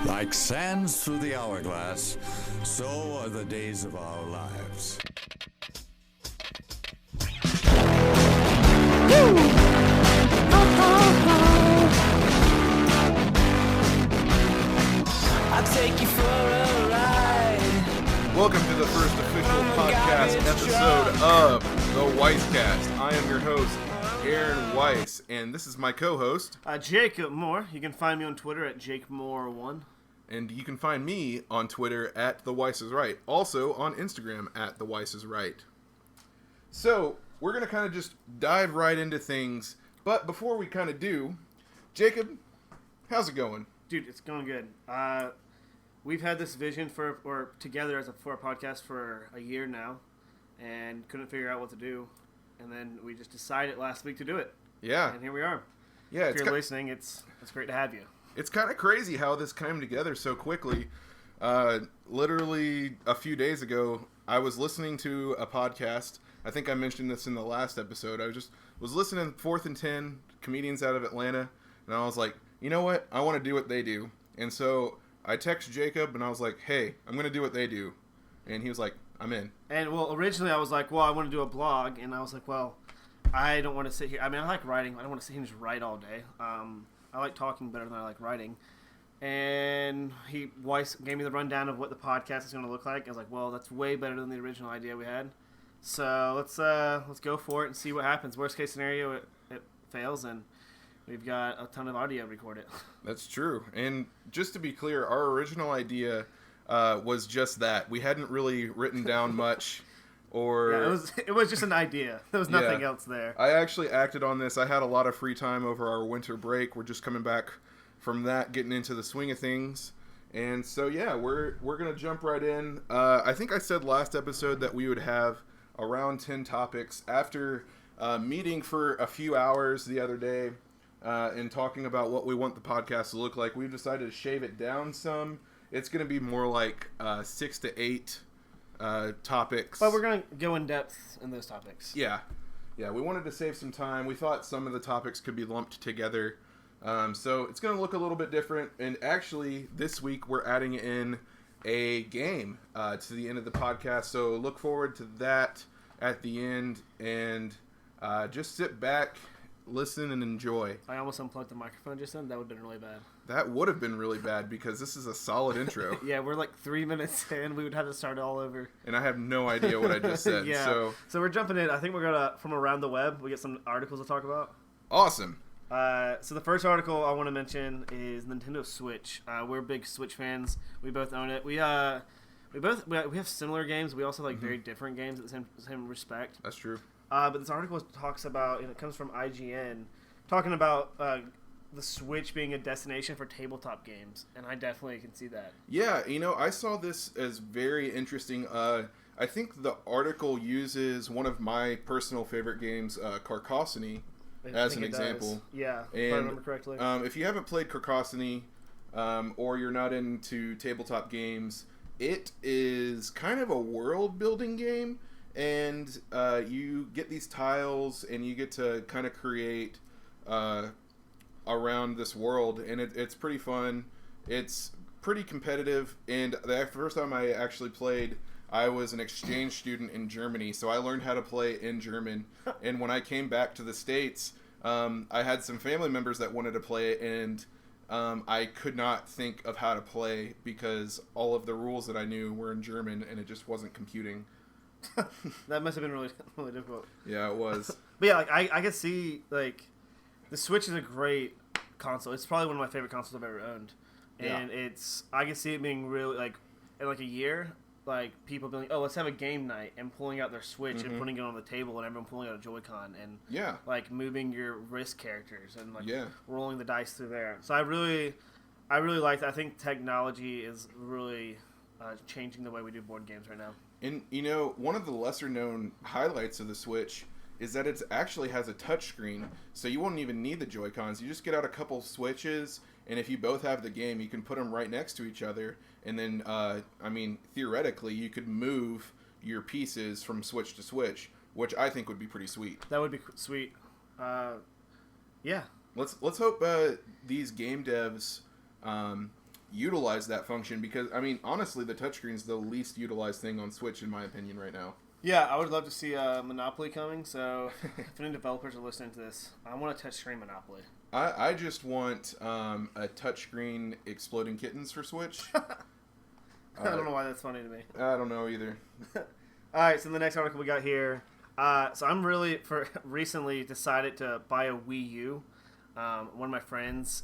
Like sands through the hourglass, so are the days of our lives. I'll take you for a ride. Welcome to the first official podcast episode of the Weisscast. I am your host, Aaron Weiss, and this is my co-host. Jacob Moore. You can find me on Twitter at JakeMoore1. And you can find me on Twitter at The Weiss is Right. Also on Instagram at The Weiss is Right. So, we're going to kind of just dive right into things. But before we kind of do, Jacob, how's it going? Dude, it's going good. We've had this vision for a podcast for a year now, and couldn't figure out what to do. And then we just decided last week to do it. Yeah. And here we are. Yeah, If you're listening, it's great to have you. It's kind of crazy how this came together so quickly. Literally a few days ago, I was listening to a podcast. I think I mentioned this in the last episode. I was listening to 4th and 10, comedians out of Atlanta, and I was like, you know what? I want to do what they do. And so I texted Jacob, and I was like, hey, I'm going to do what they do. And he was like, I'm in. And, well, originally I was like, well, I want to do a blog. And I was like, well, I don't want to sit here. I mean, I like writing. I don't want to sit here and just write all day. I like talking better than I like writing. And Weiss gave me the rundown of what the podcast is going to look like. I was like, well, that's way better than the original idea we had. So let's go for it and see what happens. Worst case scenario, it fails, and we've got a ton of audio recorded. That's true. And just to be clear, our original idea was just that. We hadn't really written down much. Or Yeah, it was just an idea. There was nothing else there. I actually acted on this. I had a lot of free time over our winter break. We're just coming back from that, getting into the swing of things. And so, yeah, we're going to jump right in. I think I said last episode that we would have around 10 topics. After meeting for a few hours the other day and talking about what we want the podcast to look like, we've decided to shave it down some. It's going to be more like 6 to 8 topics. But we're going to go in depth in those topics. Yeah, we wanted to save some time. We thought some of the topics could be lumped together. So it's going to look a little bit different. And actually, this week we're adding in a game to the end of the podcast. So look forward to that at the end. And just sit back, listen, and enjoy. I almost unplugged the microphone just then. That would have been really bad. That would have been really bad because this is a solid intro. Yeah, we're like 3 minutes in. We would have to start all over. And I have no idea what I just said. Yeah. So we're jumping in. I think we're going to, from around the web, we get some articles to talk about. awesome. So the first article I want to mention is Nintendo Switch. We're big Switch fans. We both own it. We have similar games. We also like very different games at the same respect. That's true. But this article talks about, and it comes from IGN, talking about the Switch being a destination for tabletop games, and I definitely can see that. Yeah, I saw this as very interesting. I think the article uses one of my personal favorite games, Carcassonne, as an example. Does. Yeah, and, if I remember correctly. If you haven't played Carcassonne, or you're not into tabletop games, it is kind of a world-building game, and you get these tiles, and you get to kind of create around this world, and it's pretty fun. It's pretty competitive, and the first time I actually played, I was an exchange student in Germany, so I learned how to play in German. And when I came back to the States, I had some family members that wanted to play it, and I could not think of how to play because all of the rules that I knew were in German, and it just wasn't computing. That must have been really, really difficult. Yeah, it was. But yeah, like I could see, like, the Switch is a great console. It's probably one of my favorite consoles I've ever owned. And I can see it being really, like, in like a year, like, people being like, oh, let's have a game night, and pulling out their Switch and putting it on the table, and everyone pulling out a Joy-Con, and like moving your wrist characters and like rolling the dice through there. So I really like that. I think technology is really changing the way we do board games right now. And one of the lesser known highlights of the Switch is that it actually has a touchscreen, so you won't even need the Joy-Cons. You just get out a couple switches, and if you both have the game, you can put them right next to each other, and then, theoretically, you could move your pieces from switch to switch, which I think would be pretty sweet. That would be sweet. Yeah. Let's hope these game devs utilize that function because, I mean, honestly, the touchscreen is the least utilized thing on Switch, in my opinion, right now. Yeah, I would love to see Monopoly coming. So if any developers are listening to this, I want a touchscreen Monopoly. I just want a touchscreen exploding kittens for Switch. I don't know why that's funny to me. I don't know either. All right, so the next article we got here. So I'm recently decided to buy a Wii U. One of my friends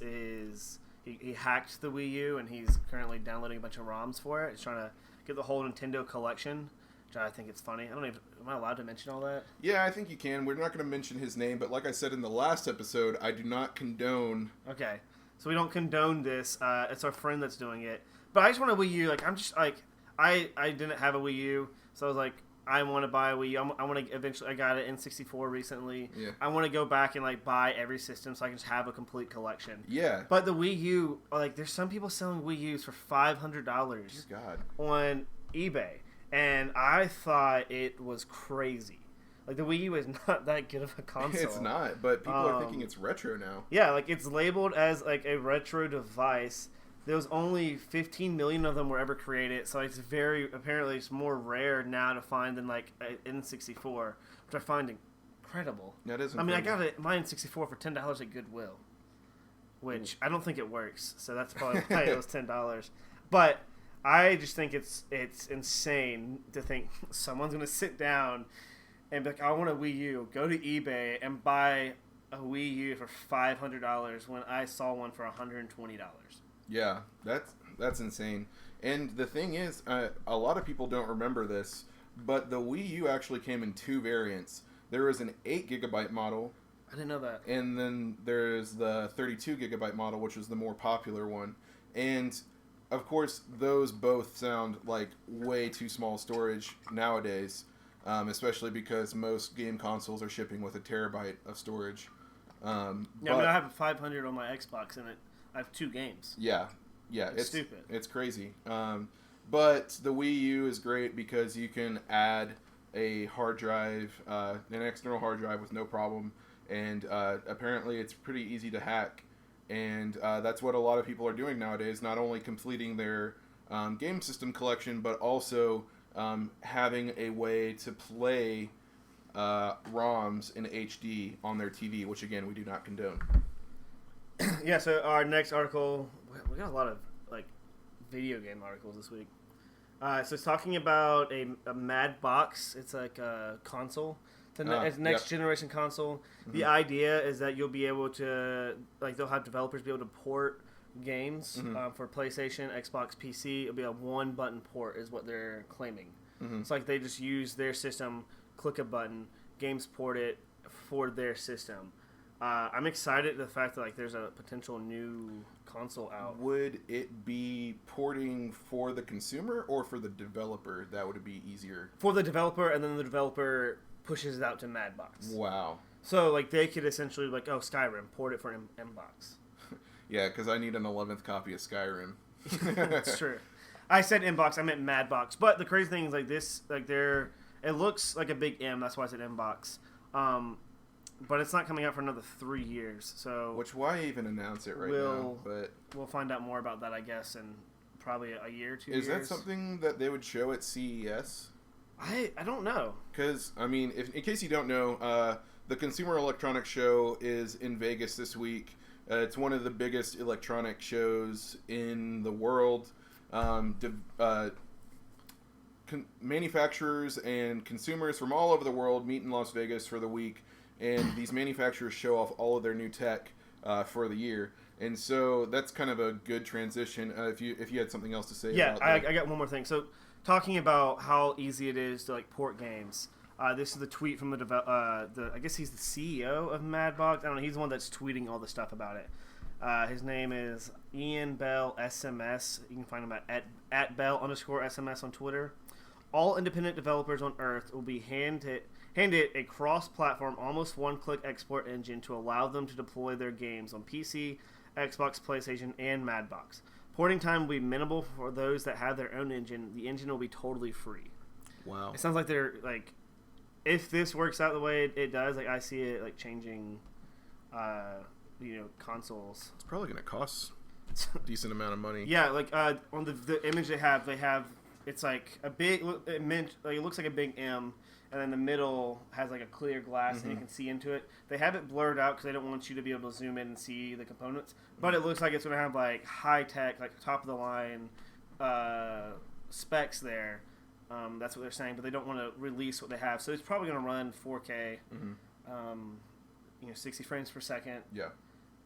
he hacked the Wii U and he's currently downloading a bunch of ROMs for it. He's trying to get the whole Nintendo collection, which I think it's funny. Am I allowed to mention all that? Yeah, I think you can. We're not going to mention his name, but like I said in the last episode, I do not condone. Okay, so we don't condone this. It's our friend that's doing it. But I just want a Wii U. Like I'm just like I didn't have a Wii U, so I was like, I want to buy a Wii U. I want to eventually. I got an N64 recently. Yeah. I want to go back and like buy every system so I can just have a complete collection. Yeah. But the Wii U, like, there's some people selling Wii U's for $500 God. on eBay, and I thought it was crazy. Like the Wii U is not that good of a console. It's not, but people are thinking it's retro now. Yeah, like it's labeled as like a retro device. There was only 15 million of them were ever created, so it's apparently it's more rare now to find than like an N64, which I find incredible. That is incredible. I mean, I got my N64 for $10 at Goodwill, which I don't think it works, so that's probably why it was $10. But I just think it's insane to think someone's gonna sit down and be like, I want a Wii U, go to eBay and buy a Wii U for $500 when I saw one for $120. Yeah, that's insane. And the thing is, a lot of people don't remember this, but the Wii U actually came in two variants. There was an 8GB model. I didn't know that. And then there's the 32GB model, which is the more popular one. And, of course, those both sound like way too small storage nowadays, especially because most game consoles are shipping with a terabyte of storage. I mean, I have a 500 on my Xbox, and I have 2 games. Yeah, it's stupid. It's crazy. But the Wii U is great because you can add a hard drive, an external hard drive with no problem, and apparently it's pretty easy to hack. And that's what a lot of people are doing nowadays, not only completing their game system collection, but also having a way to play ROMs in HD on their TV, which, again, we do not condone. Yeah, so our next article, we got a lot of like video game articles this week. So it's talking about a Mad Box. It's like a console. It's a next generation console. Mm-hmm. The idea is that you'll be able to, like, they'll have developers be able to port games for PlayStation, Xbox, PC. It'll be a one button port is what they're claiming. Mm-hmm. It's like they just use their system, click a button, games port it for their system. I'm excited the fact that like there's a potential new console out. Would it be porting for the consumer or for the developer? That would be easier. For the developer, and then the developer pushes it out to Madbox. Wow. So like they could essentially like, oh, Skyrim, port it for Mbox. Yeah, because I need an 11th copy of Skyrim. That's true. I said Mbox, I meant Madbox. But the crazy thing is like this, like it looks like a big M. That's why I said Mbox. But it's not coming out for another 3 years, so why even announce it now? But we'll find out more about that, I guess, in probably a year, 2 years. Is that years. something that they would show at CES? I don't know. Because, I mean, in case you don't know, the Consumer Electronics Show is in Vegas this week. It's one of the biggest electronic shows in the world. Manufacturers and consumers from all over the world meet in Las Vegas for the week. And these manufacturers show off all of their new tech for the year, and so that's kind of a good transition. If you had something else to say, yeah, I got one more thing. So, talking about how easy it is to like port games. This is the tweet from I guess he's the CEO of Madbox. I don't know. He's the one that's tweeting all the stuff about it. His name is Ian Bell SMS. You can find him at Bell_SMS on Twitter. All independent developers on Earth will be handed a cross-platform, almost one-click export engine to allow them to deploy their games on PC, Xbox, PlayStation, and Madbox. Porting time will be minimal for those that have their own engine. The engine will be totally free. Wow. It sounds like they're, like, if this works out the way it does, like, I see it, like, changing, consoles. It's probably going to cost decent amount of money. Yeah, like on the image they have it's like a big it looks like a big M, and then the middle has like a clear glass and you can see into it. They have it blurred out because they don't want you to be able to zoom in and see the components. But it looks like it's going to have like high tech, like top of the line specs there. That's what they're saying, but they don't want to release what they have. So it's probably going to run 4K, 60 frames per second. Yeah.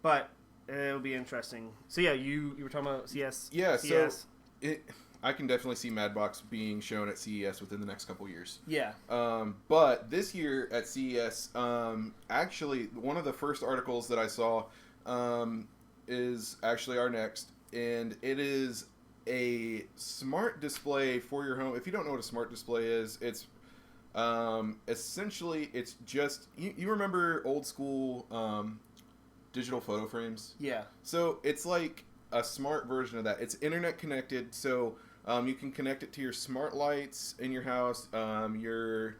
But it'll be interesting. So yeah, you were talking about CS. Yeah. CS. So I can definitely see Madbox being shown at CES within the next couple years. Yeah. But this year at CES, actually one of the first articles that I saw is actually our next, and it is a smart display for your home. If you don't know what a smart display is, it's essentially it's just you remember old school digital photo frames? Yeah. So it's like a smart version of that. It's internet connected, so you can connect it to your smart lights in your house, your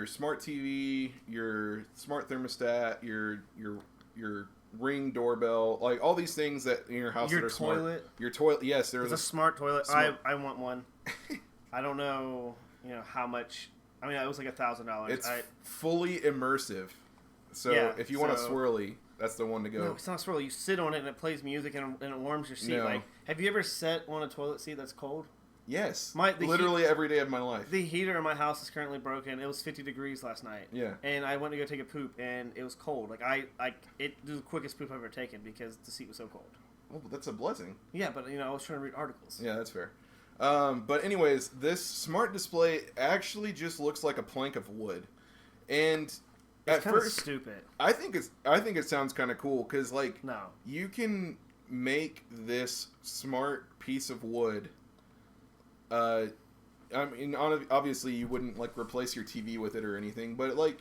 smart TV, your smart thermostat, your Ring doorbell, like all these things that in your house Your that are toilet. smart. Your toilet. Yes, there's It's a smart toilet. Smart. I want one. I don't know, how much. I mean, it was like $1,000. It's fully immersive. So Yeah, if you want a so- swirly, that's the one to go. No, it's not swirly. You sit on it and it plays music and it warms your seat. No. Like, have you ever sat on a toilet seat that's cold? Yes, The literally every day of my life. The heater in my house is currently broken. It was 50 degrees last night. Yeah. And I went to go take a poop and it was cold. Like it was the quickest poop I've ever taken because the seat was so cold. Oh, that's a blessing. Yeah, but I was trying to read articles. Yeah, that's fair. But anyways, this smart display actually just looks like a plank of wood, and It's at kind of first, stupid. I think it sounds kind of cool because like No. you can make this smart piece of wood. I mean, obviously you wouldn't like replace your TV with it or anything, but like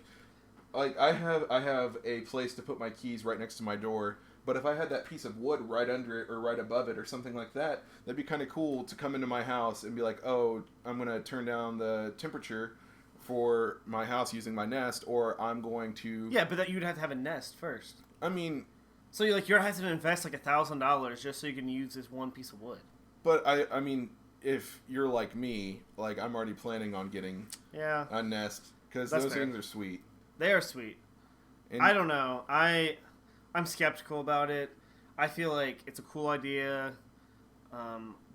I have a place to put my keys right next to my door. But if I had that piece of wood right under it or right above it or something like that, that'd be kind of cool to come into my house and be like, oh, I'm going to turn down the temperature for my house using my Nest, or I'm going to... Yeah, but you'd have to have a Nest first. I mean... So you're going to have to invest like $1,000 just so you can use this one piece of wood. But I mean, if you're like me, like I'm already planning on getting Yeah. a Nest because That's those fair. things are sweet. They are sweet. And I don't know. I'm skeptical about it. I feel like it's a cool idea,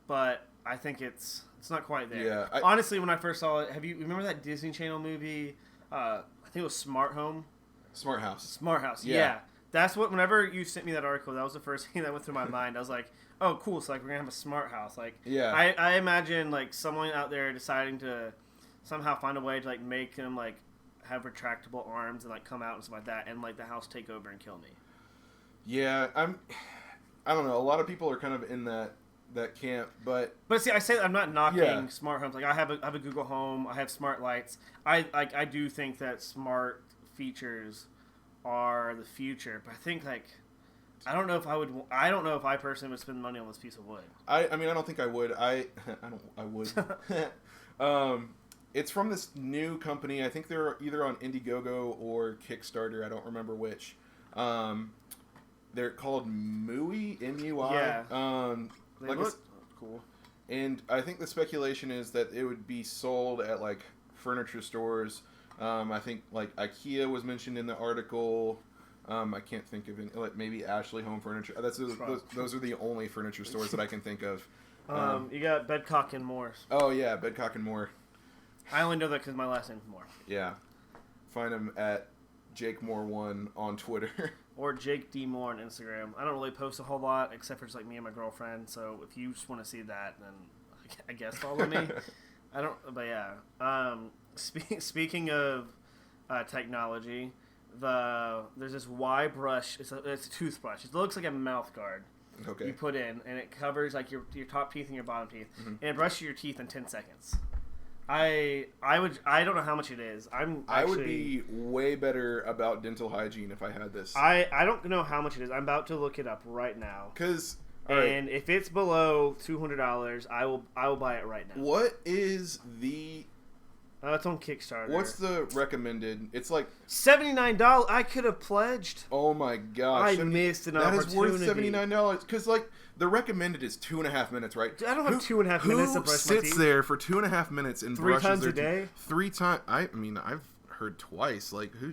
but I think it's not quite there. Yeah, Honestly, when I first saw it, remember that Disney Channel movie? I think it was Smart Home, Smart House. Smart House. Yeah. Yeah. That's what. Whenever you sent me that article, that was the first thing that went through my mind. I was like, "Oh, cool! So like we're gonna have a smart house." Like, Yeah. I imagine like someone out there deciding to somehow find a way to like make them like have retractable arms and like come out and stuff like that, and like the house take over and kill me. Yeah, I don't know. A lot of people are kind of in that camp, but see, I say I'm not knocking Yeah. smart homes. Like I have a Google Home, I have smart lights. I do think that smart features are the future, but I think like I don't know if I personally would spend money on this piece of wood. I mean, I don't think I would. I would. It's from this new company. I think they're either on Indiegogo or Kickstarter. I don't remember which. They're called MUI, M-U-I. Yeah. They like look cool. And I think the speculation is that it would be sold at like furniture stores. I think like IKEA was mentioned in the article. I can't think of any, like maybe Ashley Home Furniture. Those are the only furniture stores that I can think of. You got Bedcock and Moore. Oh yeah, Bedcock and More. I only know that because my last name's Moore. Yeah, find him at Jake Moore 1 on Twitter. Or Jake D. Moore on Instagram. I don't really post a whole lot except for just like me and my girlfriend. So if you just want to see that, then I guess follow me. I don't, but yeah. Speaking of technology, there's this Y brush. It's a toothbrush. It looks like a mouth guard. Okay. You put in, and it covers like your top teeth and your bottom teeth, and it brushes your teeth in 10 seconds. I don't know how much it is. I would be way better about dental hygiene if I had this. I don't know how much it is. I'm about to look it up right now. Because And if it's below $200, I will buy it right now. What is the It's on Kickstarter. What's the recommended? It's like $79. I could have pledged. oh my gosh, I missed an that opportunity. is worth $79 because like the recommended is 2.5 minutes, right? I don't have 2.5 minutes to Who brush my sits teeth. there for 2.5 minutes and 3 brushes times their a day? teeth? 3 times. I mean, I've heard twice. Like who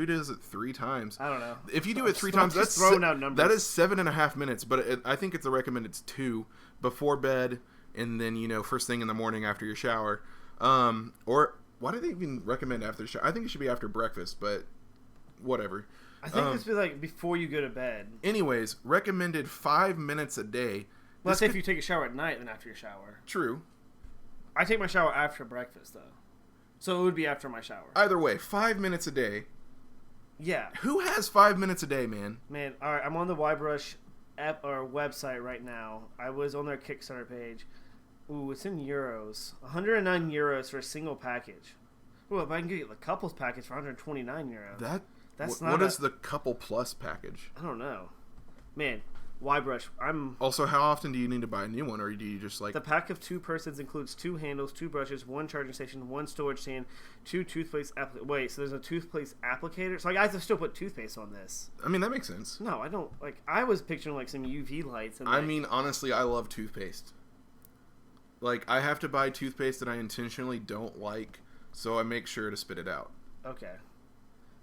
does it 3 times? I don't know. If you do it 3 I'm times, just that's throwing out numbers. that is 7.5 minutes. But I think it's a recommended 2 before bed, and then first thing in the morning after your shower. Or why do they even recommend after the shower? I think it should be after breakfast, but whatever. I think it's like before you go to bed. Anyways, recommended 5 minutes a day. Well, let's say if you take a shower at night, then after your shower. True. I take my shower after breakfast, though. So it would be after my shower. Either way, 5 minutes a day. Yeah. Who has 5 minutes a day, man? Man, all right, I'm on the YBrush app or website right now. I was on their Kickstarter page. Ooh, it's in euros. 109 euros for a single package. Ooh, if I can get the couples package for 129 euros. That's not What is the couple plus package? I don't know. Man, YBrush, Also, how often do you need to buy a new one, or do you just like... The pack of 2 persons includes 2 handles, 2 brushes, 1 charging station, 1 storage stand, 2 toothpaste Wait, so there's a toothpaste applicator? So I have to still put toothpaste on this. I mean, that makes sense. No, I don't. Like, I was picturing like some UV lights. And I mean, honestly, I love toothpaste. Like, I have to buy toothpaste that I intentionally don't like, so I make sure to spit it out. Okay.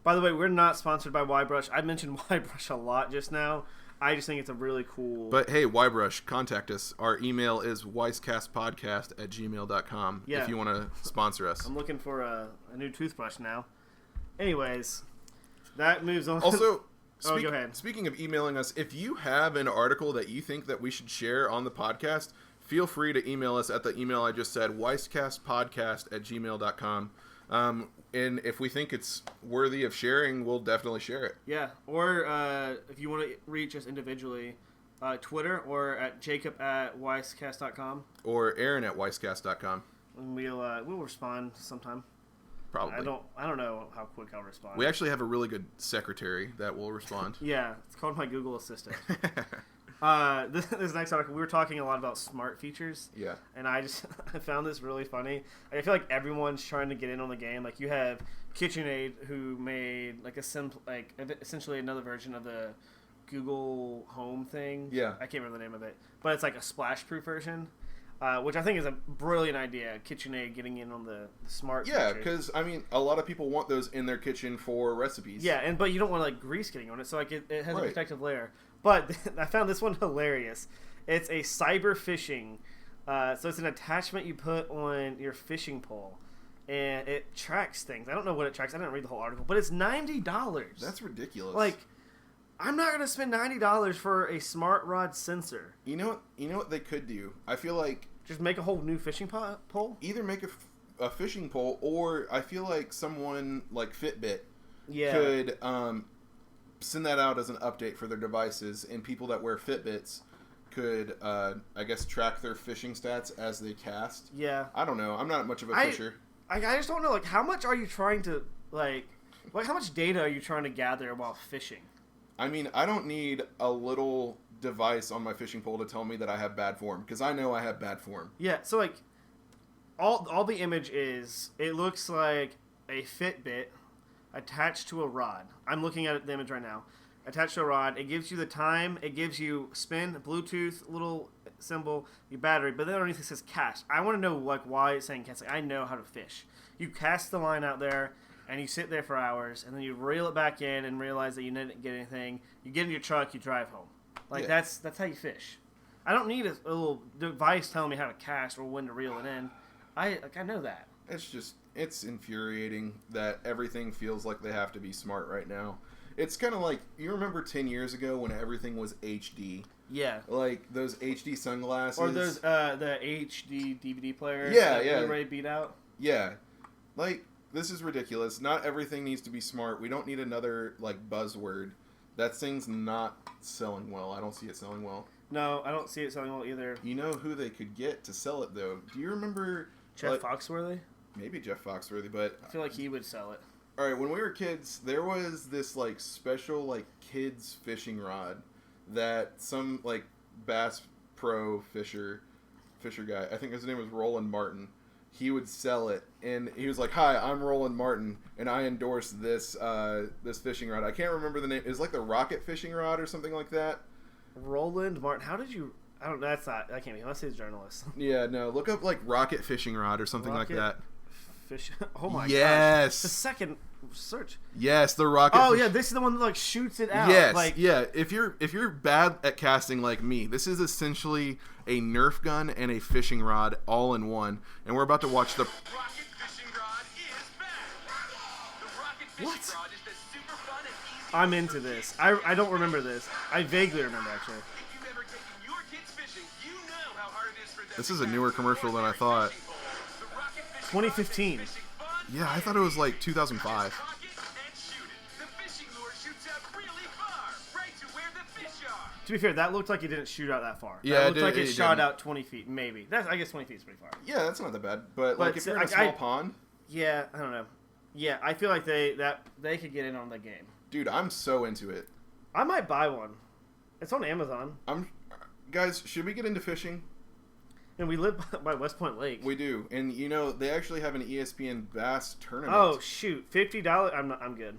By the way, we're not sponsored by YBrush. I mentioned YBrush a lot just now. I just think it's a really cool... But hey, YBrush, contact us. Our email is weisscastpodcast@gmail.com if you want to sponsor us. I'm looking for a new toothbrush now. Anyways, that moves on. Also, go ahead. Speaking of emailing us, if you have an article that you think that we should share on the podcast, feel free to email us at the email I just said, weisscastpodcast@gmail.com. And if we think it's worthy of sharing, we'll definitely share it. Yeah, or if you want to reach us individually, Twitter or at jacob@weisscast.com. Or Aaron@weisscast.com. And we'll respond sometime. Probably. I don't know how quick I'll respond. We actually have a really good secretary that will respond. Yeah, it's called my Google Assistant. This next article, we were talking a lot about smart features. Yeah. And I found this really funny. I feel like everyone's trying to get in on the game. Like, you have KitchenAid, who made like essentially another version of the Google Home thing. Yeah. I can't remember the name of it, but it's like a splash-proof version, which I think is a brilliant idea. KitchenAid getting in on the smart. Yeah, because I mean, a lot of people want those in their kitchen for recipes. Yeah, but you don't want like grease getting on it, so like it has Right. a protective layer. But I found this one hilarious. It's a cyber fishing. So it's an attachment you put on your fishing pole, and it tracks things. I don't know what it tracks. I didn't read the whole article, but it's $90. That's ridiculous. Like, I'm not gonna spend $90 for a smart rod sensor. You know what they could do? I feel like Just make a whole new fishing pole. either make a fishing pole, or I feel like someone like Fitbit Yeah. could send that out as an update for their devices, and people that wear Fitbits could, I guess, track their fishing stats as they cast. Yeah. I don't know. I'm not much of a fisher. I just don't know. Like, how much are you trying to how much data are you trying to gather while fishing? I mean, I don't need a little device on my fishing pole to tell me that I have bad form, because I know I have bad form. Yeah, so like all the image is, it looks like a Fitbit attached to a rod. I'm looking at the image right now. Attached to a rod, it gives you the time, it gives you spin, Bluetooth, little symbol, your battery, but then underneath it says cast. I want to know like why it's saying cast. Like, I know how to fish. You cast the line out there, and you sit there for hours, and then you reel it back in and realize that you didn't get anything. You get in your truck, you drive home. Like, Yeah. that's how you fish. I don't need a little device telling me how to cast or when to reel it in. I know that. It's infuriating that everything feels like they have to be smart right now. It's kind of like, you remember 10 years ago when everything was HD? Yeah. Like those HD sunglasses. Or there's the HD DVD player. Yeah, that yeah. Blu-ray beat out. Yeah. Like, this is ridiculous. Not everything needs to be smart. We don't need another, like, buzzword. That thing's not selling well. I don't see it selling well. No, I don't see it selling well either. You know who they could get to sell it, though? Do you remember... Jeff Foxworthy? Maybe Jeff Foxworthy, but... I feel like he would sell it. Alright, when we were kids, there was this, like, special, like, kids fishing rod that some, like, Bass Pro fisher guy, I think his name was Roland Martin, he would sell it, and he was like, "Hi, I'm Roland Martin, and I endorse this this fishing rod." I can't remember the name. It's like the Rocket fishing rod or something like that. Roland Martin. How did you? I don't. That's not. I can't be. Unless he's a journalist. Yeah, no. Look up like Rocket fishing rod or something Rocket like that. Fish. Oh my gosh. Yes. The second search. Yes, the Rocket. Oh yeah, this is the one that like shoots it out. Yes, Like yeah. If you're bad at casting like me, this is essentially a Nerf gun and a fishing rod all in one. And we're about to watch the. Rocket fishing rod is back. The rocket fishing What? rod is the super fun and easy. I'm into this. I don't remember this. I vaguely remember actually. If you've ever taken your kids fishing, you know how hard it is for them. This to is a catch newer commercial than I thought. fishing pole. The rocket fishing 2015. rod makes fishing fun, Yeah, I thought it was like 2005. rocket and shoot it. The fishing lure shoots out really far, right to where the fish are. To be fair, that looked like it didn't shoot out that far. Yeah, that it looked like did- it it shot didn't. out 20 feet, maybe. That's I guess 20 feet is pretty far. Yeah, that's not that bad. But like But if you're in a I- small pond, Yeah, I don't know. Yeah, I feel like they could get in on the game. dude, I'm so into it. I might buy one. It's on Amazon, Guys, should we get into fishing? and we live by West Point Lake. We do, and you know they actually have an ESPN Bass tournament. Oh shoot, $50. I'm good.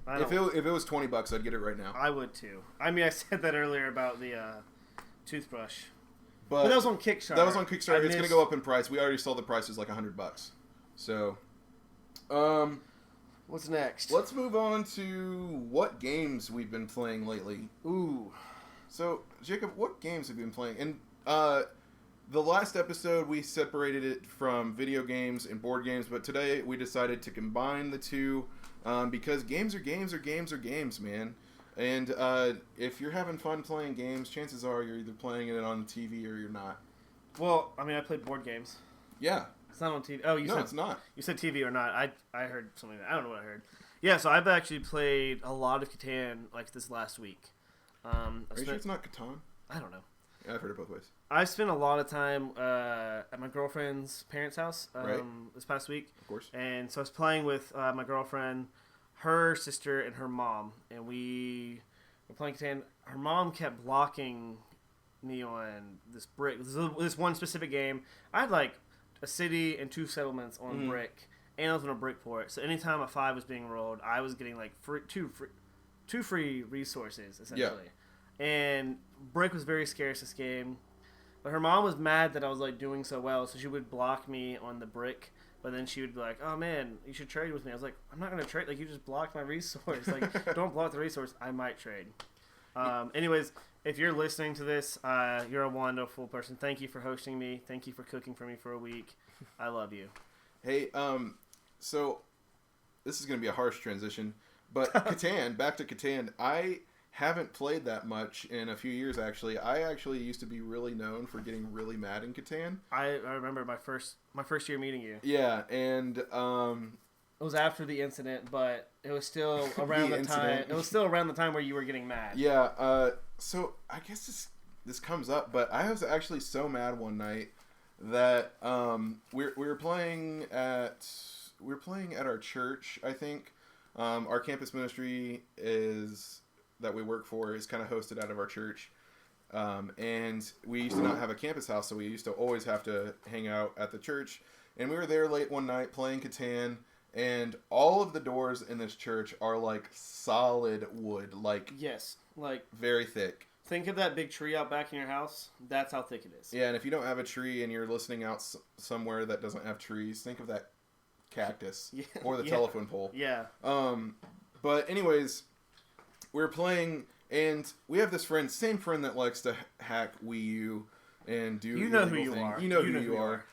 if it was $20, I'd get it right now. I would too. I mean, I said that earlier about the toothbrush, But but that was on Kickstarter. That was on Kickstarter. I It's gonna missed- go up in price. We already saw the price is like $100. So, What's next? let's move on to what games we've been playing lately. Ooh, So, Jacob, what games have you been playing? And the last episode we separated it from video games and board games, but today we decided to combine the two because games are games, man. And if you're having fun playing games, chances are you're either playing it on TV or you're not. well, I mean, I played board games. Yeah. It's not on TV. Oh, No, it's not. You said TV or not? I heard something. I don't know what I heard. Yeah, so I've actually played a lot of Catan like this last week. Are you sure it's not Catan? I don't know. Yeah, I've heard it both ways. I spent a lot of time at my girlfriend's parents' house Right. this past week, Of course. and so I was playing with my girlfriend, her sister, and her mom, and we were playing Catan. Her mom kept blocking me on this brick. This one specific game, I had like a city and 2 settlements on brick, and I was on a brick port. So anytime a 5 was being rolled, I was getting like two free resources essentially. And brick was very scarce this game. But her mom was mad that I was like doing so well, so she would block me on the brick. But then she would be like, "Oh man, you should trade with me." I was like, "I'm not gonna trade. Like you just blocked my resource. Like don't block the resource. I might trade." Anyways, if you're listening to this, you're a wonderful person. Thank you for hosting me. Thank you for cooking for me for a week. I love you. Hey, so this is going to be a harsh transition, but Catan, back to Catan, I haven't played that much in a few years, actually. I actually used to be really known for getting really mad in Catan. I remember my first year meeting you. Yeah, and, It was after the incident, but it was still around The the time. incident. It was still around the time where you were getting mad. yeah, so I guess this comes up, but I was actually so mad one night that we were playing at our church, I think. Our campus ministry that we work for is kind of hosted out of our church. And we used to not have a campus house, so we used to always have to hang out at the church. And we were there late one night playing Catan, and all of the doors in this church are like solid wood, like Yes, like very thick. think of that big tree out back in your house. That's how thick it is. Yeah, and if you don't have a tree and you're listening out somewhere that doesn't have trees, think of that cactus Yeah, or the yeah. telephone pole. Yeah. But anyways, we're playing, and we have this friend, same friend that likes to hack Wii U and do You know who illegal you things. are. You know who you are.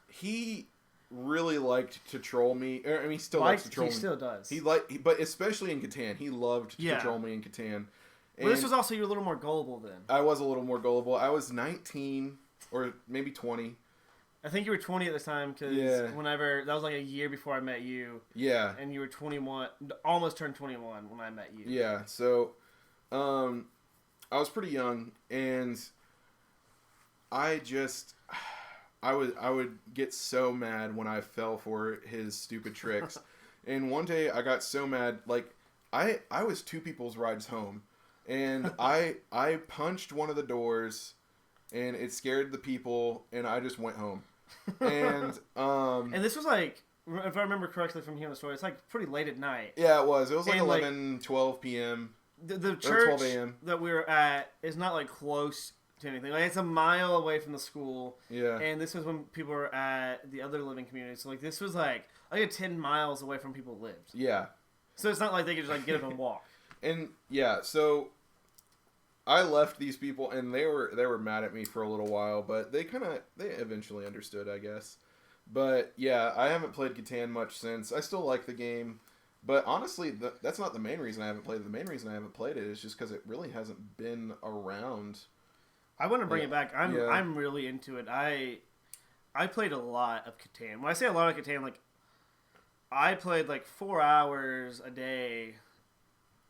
He really liked to troll me. Or, I mean, he still likes to troll He me. still does. But especially in Catan, he loved Yeah. to troll me in Catan. Well, this And was also you're a little more gullible then. I was a little more gullible. I was 19 or maybe 20. I think you were 20 at the time because Yeah. whenever that was like a year before I met you, Yeah. and you were 21, almost turned 21 when I met you. Yeah, so I was pretty young, and I would get so mad when I fell for his stupid tricks. And one day I got so mad, like I was 2 people's rides home, and I punched one of the doors, and it scared the people, and I just went home. And And this was like, if I remember correctly from hearing the story, it's like pretty late at night. yeah, it was like And, like, 11, 12 p.m. The 12 church a.m. that we were at is not like close to anything. Like it's a mile away from the school. Yeah. And this was when people were at the other living community. So like this was like 10 miles away from people lived. Yeah. So it's not like they could just like get up and walk. And yeah, so I left these people, and they were mad at me for a little while, but they eventually understood, I guess. But yeah, I haven't played Catan much since. I still like the game, but honestly, that's not the main reason I haven't played it. The main reason I haven't played it is just because it really hasn't been around. I want to bring it back. I'm Yeah. I'm really into it. I played a lot of Catan. When I say a lot of Catan, like I played like 4 hours a day,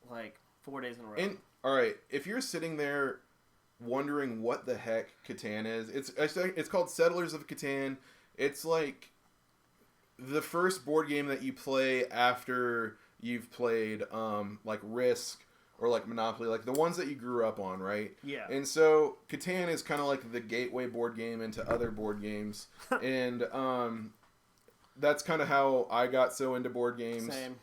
like 4 days in a row. And all right, if you're sitting there wondering what the heck Catan is, it's called Settlers of Catan. It's like the first board game that you play after you've played like Risk or like Monopoly, like the ones that you grew up on, right? Yeah. And so Catan is kind of like the gateway board game into other board games. And that's kind of how I got so into board games. Same.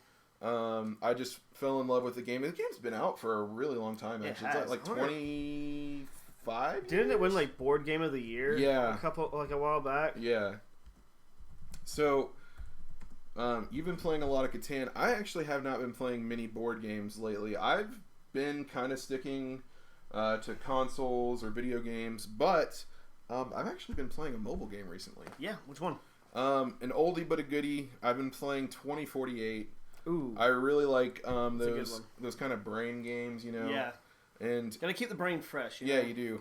I just fell in love with the game. The game's been out for a really long time, It actually. has. It's like 25 Didn't it win years? like board game of the year? Yeah. a while back. Yeah. So, you've been playing a lot of Catan. I actually have not been playing many board games lately. I've been kind of sticking to consoles or video games, but I've actually been playing a mobile game recently. Yeah. Which one? An oldie but a goodie. I've been playing 2048. Ooh. I really like a good those one. those kind of brain games, you know. Yeah. And Gotta keep the brain fresh. yeah, know? you do.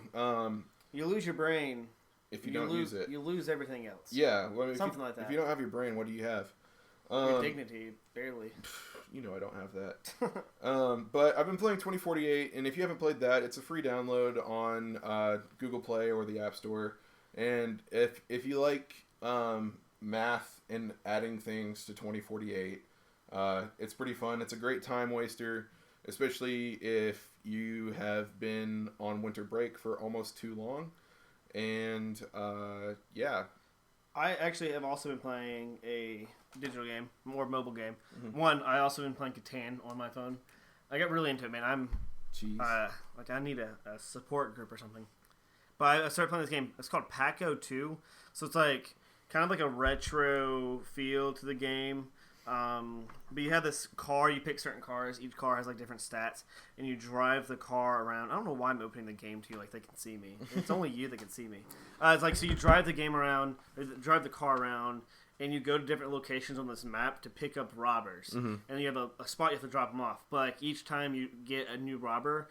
You lose your brain. If you don't use it. You lose everything else. Yeah, well, I mean, Something like that. If you don't have your brain, what do you have? Your dignity, barely. You know I don't have that. But I've been playing 2048, and if you haven't played that, it's a free download on Google Play or the App Store. And if you like math and adding things to 2048, it's pretty fun. It's a great time waster, especially if you have been on winter break for almost too long. And yeah. I actually have also been playing a digital game, more mobile game. Mm-hmm. One, I also been playing Catan on my phone. I got really into it, man. I'm Jeez. like I need a support group or something. But I started playing this game. It's called Paco 2. So it's like kind of like a retro feel to the game. But you have this car, you pick certain cars, each car has like different stats, and you drive the car around. I don't know why I'm opening the game to you like they can see me. It's only you that can see me. It's like, so you drive the game around, or drive the car around, and you go to different locations on this map to pick up robbers. Mm-hmm. And you have a spot you have to drop them off. But like each time you get a new robber,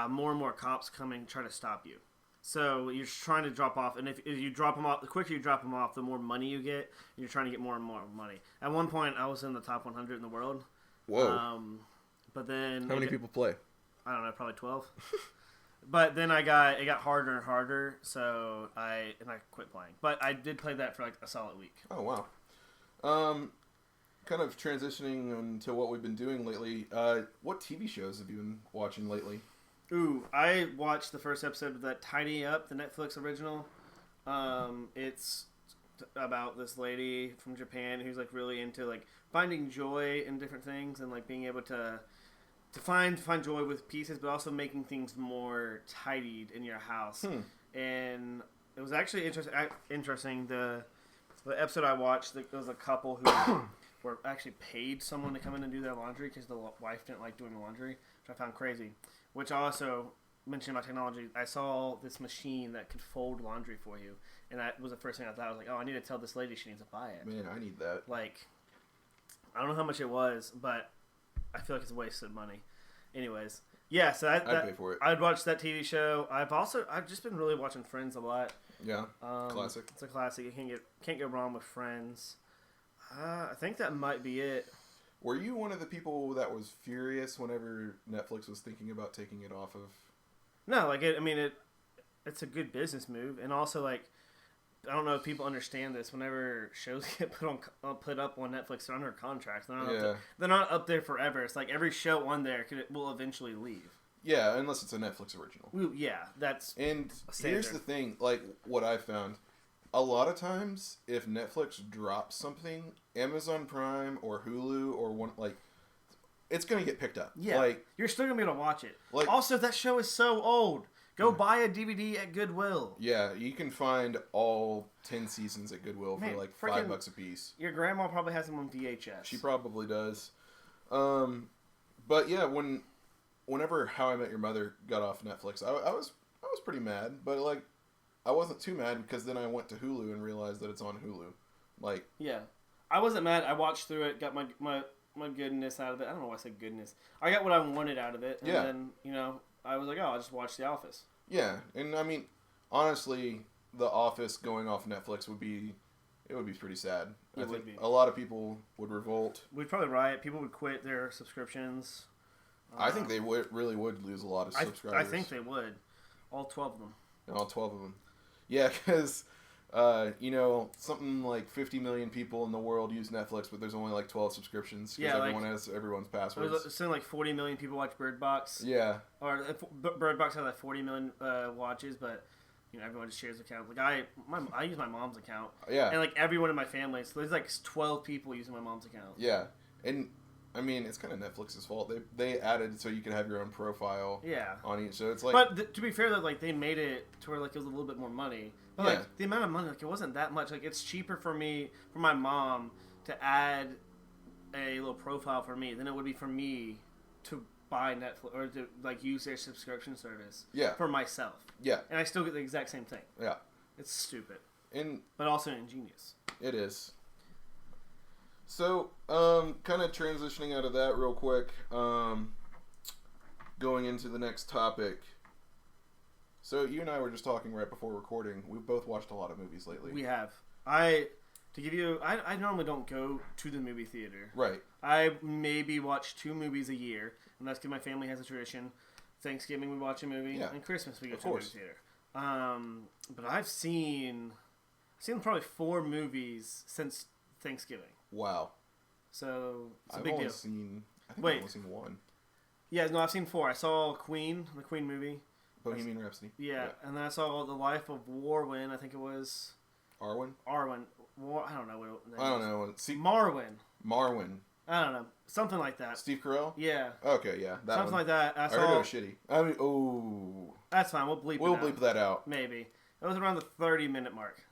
more and more cops come and try to stop you. So you're just trying to drop off, and if you drop them off, the quicker you drop them off, the more money you get. And you're trying to get more and more money. At one point, I was in the top 100 in the world. Whoa. But then How many people play? I don't know, probably 12. But then it got harder and harder, so I quit playing. But I did play that for like a solid week. Oh, wow. Kind of transitioning into what we've been doing lately. What TV shows have you been watching lately? Ooh, I watched the first episode of that Tidy Up, the Netflix original. It's about this lady from Japan who's like really into like finding joy in different things and like being able to find joy with pieces, but also making things more tidied in your house. And it was actually interesting. The episode I watched, there was a couple who were actually paid someone to come in and do their laundry because the wife didn't like doing the laundry, which I found crazy. Which also, mentioning about technology, I saw this machine that could fold laundry for you. And that was the first thing I thought. I was like, oh, I need to tell this lady she needs to buy it. Man, I need that. Like, I don't know how much it was, but I feel like it's a waste of money. Anyways, yeah, so I'd pay for it. I'd watch that TV show. I've just been really watching Friends a lot. Yeah, classic. It's a classic. You can't go wrong with Friends. I think that might be it. Were you one of the people that was furious whenever Netflix was thinking about taking it off of? No, like it's a good business move, and also like I don't know if people understand this. Whenever shows get put up on Netflix, they're under contract. They're not up there forever. It's like every show on there will eventually leave. Yeah, unless it's a Netflix original. Yeah, that's And standard. here's the thing, like what I found, a lot of times, if Netflix drops something, Amazon Prime or Hulu or one it's gonna get picked up. Yeah, Like, you're still gonna be able to watch it. Like- Also, that show is so old. Go buy a DVD at Goodwill. yeah, you can find all 10 seasons at Goodwill Man, for like freaking- $5 a piece. Your grandma probably has them on VHS. She probably does. But yeah, whenever How I Met Your Mother got off Netflix, I was pretty mad, but like I wasn't too mad because then I went to Hulu and realized that it's on Hulu. Like, Yeah, I wasn't mad. I watched through it, got my goodness out of it. I don't know why I said goodness. I got what I wanted out of it, and Yeah. then I was like, oh, I'll just watch The Office. yeah, and I mean, honestly, The Office going off Netflix would be pretty sad. I It would think be. a lot of people would revolt. We'd probably riot. People would quit their subscriptions. I think they really would lose a lot of I subscribers. think they would. All 12 of them. All 12 of them. Yeah, because, something like 50 million people in the world use Netflix, but there's only like 12 subscriptions because Yeah, like- everyone has everyone's passwords. There's something like 40 million people watch Bird Box. Yeah, Or Bird Box has like 40 million watches, but everyone just shares accounts. Like I use my mom's account, yeah, and like everyone in my family. So there's like 12 people using my mom's account. yeah. And, I mean, it's kind of Netflix's fault. They added so you could have your own profile Yeah. on each. So it's like... But to be fair, though, like they made it to where like it was a little bit more money. But Yeah. like the amount of money, like it wasn't that much. Like it's cheaper for my mom to add a little profile for me than it would be for me to buy Netflix or to like use their subscription service Yeah. for myself. Yeah, And I still get the exact same thing. yeah. It's stupid, And but also ingenious. it is. So, kind of transitioning out of that real quick, going into the next topic. So, you and I were just talking right before recording. We've both watched a lot of movies lately. We have. I normally don't go to the movie theater. Right. I maybe watch 2 movies a year, and that's because my family has a tradition. Thanksgiving we watch a movie, Yeah. and Christmas we go Of to a movie course. theater. But I've seen probably 4 movies since Thanksgiving, Wow. so it's a I've big only deal. seen... I think Wait. I've only seen one. Yeah, no, I've seen 4. I saw the Queen movie. Bohemian Rhapsody. Yeah, and then I saw The Life of Warwin. I think it was Arwen? Arwen. I don't know what it I don't know. See, Marwin. Marwin. I don't know. Something like that. Steve Carell? Yeah. Okay, yeah. That Something one. like that. I heard it was shitty. I mean, oh. That's fine. We'll bleep We'll it out. bleep that out. Maybe. It was around the 30-minute mark.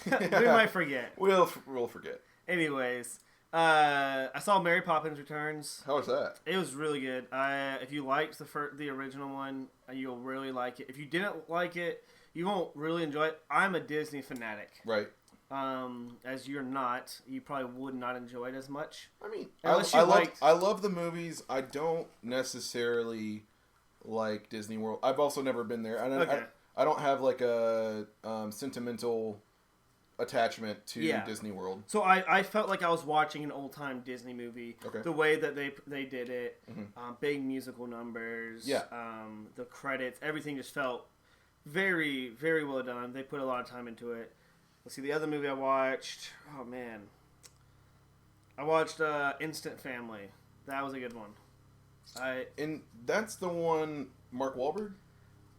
We might forget. We'll forget. Anyways, I saw Mary Poppins Returns. How was that? It was really good. If you liked the original one, you'll really like it. If you didn't like it, you won't really enjoy it. I'm a Disney fanatic. Right. As you're not, you probably would not enjoy it as much. I mean, Unless I you love liked- I love the movies. I don't necessarily like Disney World. I've also never been there. Okay. I don't have like a sentimental attachment to Yeah. Disney World. So I felt like I was watching an old time Disney movie. Okay. The way that they did it, Mhm. big musical numbers. Yeah. The credits, everything just felt very, very well done. They put a lot of time into it. Let's see, the other movie I watched. Oh man, I watched Instant Family. That was a good one. And that's the one Mark Wahlberg.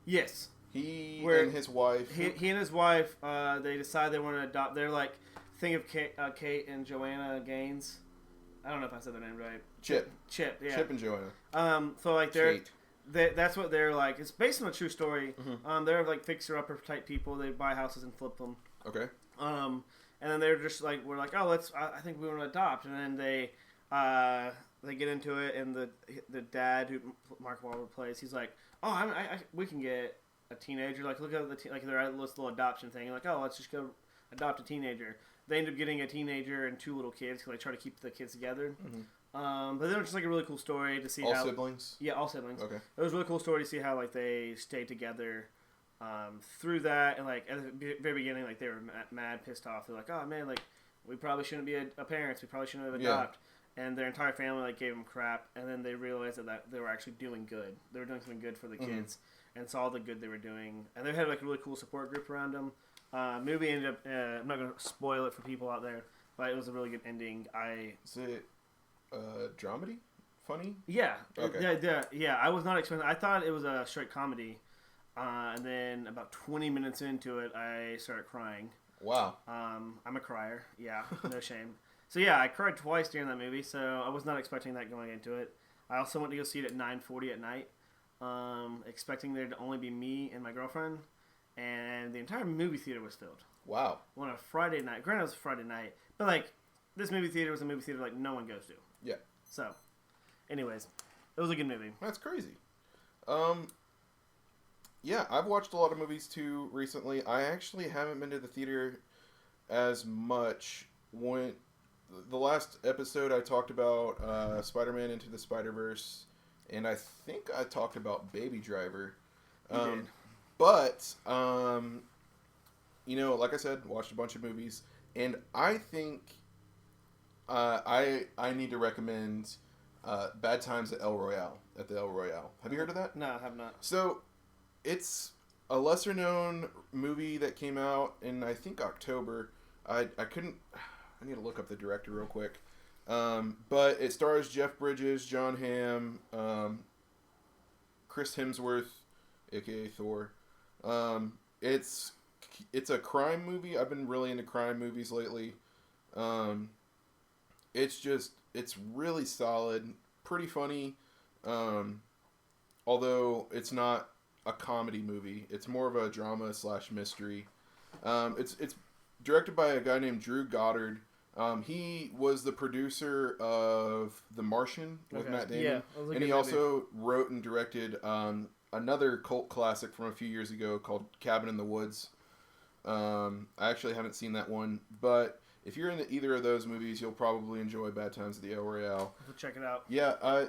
Yes. He Where and his wife. He and his wife, they decide they want to adopt. They're like, think of Kate and Joanna Gaines. I don't know if I said their name right. Chip. Chip, yeah. Chip and Joanna. So like they're Kate. that's what they're like. It's based on a true story. Mm-hmm. They're like fixer upper type people. They buy houses and flip them. Okay. And then they're just like, we're like, oh, I think we want to adopt. And then they get into it, and the dad who Mark Wahlberg plays, he's like, oh, we can get a teenager. Like, look at like they're at this little adoption thing. Like, oh, let's just go adopt a teenager. They end up getting a teenager and 2 little kids because they try to keep the kids together. But then it's just like a really cool story to see All how siblings. yeah, all siblings. Okay. It was a really cool story to see how like they stayed together through that, and like at the very beginning, like they were mad, pissed off. They're like, "Oh man, like we probably shouldn't be a parents. We probably shouldn't have Yeah. adopted." And their entire family like gave them crap, and then they realized that they were actually doing good. They were doing something good for the kids, and saw the good they were doing. And they had like a really cool support group around them. Movie ended up. I'm not gonna spoil it for people out there, but it was a really good ending. Is it dramedy? Funny? Yeah. Okay. Yeah. I was not expecting. I thought it was a straight comedy, and then about 20 minutes into it, I started crying. Wow. I'm a crier. Yeah, no shame. So yeah, I cried twice during that movie, so I was not expecting that going into it. I also went to go see it at 9:40 at night, expecting there to only be me and my girlfriend, and the entire movie theater was filled. Wow. On a Friday night. Granted, it was a Friday night, but like this movie theater was a movie theater like no one goes to. Yeah. So, anyways, it was a good movie. That's crazy. Yeah, I've watched a lot of movies too recently. I actually haven't been to the theater as much. When the last episode I talked about Spider-Man Into the Spider-Verse, and I think I talked about Baby Driver. You did. But you know, like I said, watched a bunch of movies, and I think I need to recommend Bad Times at El Royale at the El Royale. Have you heard of that? No, I have not. So, it's a lesser known movie that came out in I think October. I need to look up the director real quick. But it stars Jeff Bridges, John Hamm, Chris Hemsworth, aka Thor. It's a crime movie. I've been really into crime movies lately. It's really solid, pretty funny. Although it's not a comedy movie, it's more of a drama / mystery. It's directed by a guy named Drew Goddard. He was the producer of The Martian with Matt Damon. Yeah, that was a and good he movie. also wrote and directed another cult classic from a few years ago called Cabin in the Woods. I actually haven't seen that one, but if you're into either of those movies, you'll probably enjoy Bad Times at the El Royale. We'll check it out. Yeah,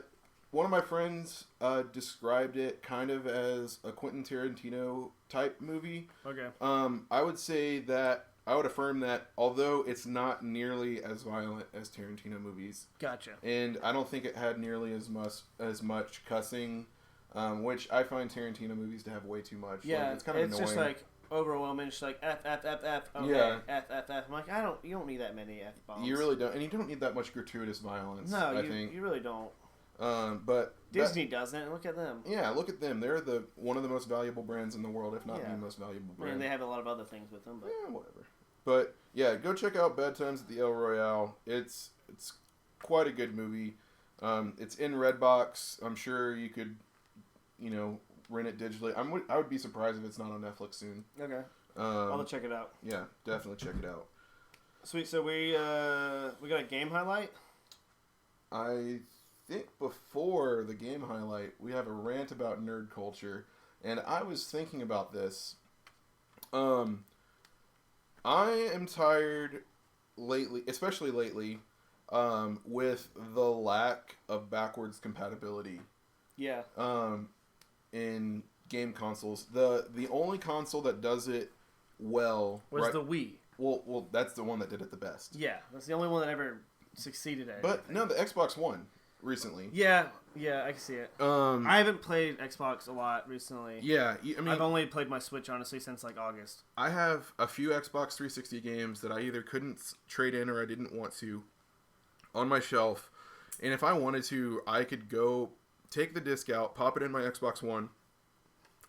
one of my friends described it kind of as a Quentin Tarantino type movie. Okay. I would say that I would affirm that although it's not nearly as violent as Tarantino movies, Gotcha. and I don't think it had nearly as much cussing, which I find Tarantino movies to have way too much. Yeah, Like, it's kind of annoying. just like overwhelming. It's just like F F F F. Okay, Yeah. F F F. I'm like, you don't need that many F bombs. You really don't, and you don't need that much gratuitous violence. No, I you think. you really don't. But Disney doesn't. Look at them. yeah, look at them. They're one of the most valuable brands in the world, if not Yeah. the most valuable I brand. mean, they have a lot of other things with them, but Yeah, whatever. But yeah, go check out Bad Times at the El Royale. It's quite a good movie. It's in Redbox. I'm sure you could, rent it digitally. I would be surprised if it's not on Netflix soon. okay, I'll Um, check it out. yeah, definitely check it out. Sweet. So we got a game highlight. I think before the game highlight, we have a rant about nerd culture, and I was thinking about this. I am tired lately, especially lately, with the lack of backwards compatibility Yeah. in game consoles. The only console that does it well, Was right? the Wii? Well, that's the one that did it the best. Yeah, that's the only one that ever succeeded at it. But no, the Xbox One recently. Yeah, I can see it. I haven't played Xbox a lot recently. Yeah, I mean, I've only played my Switch honestly since like August. I have a few Xbox 360 games that I either couldn't trade in or I didn't want to on my shelf. And if I wanted to, I could go take the disc out, pop it in my Xbox One,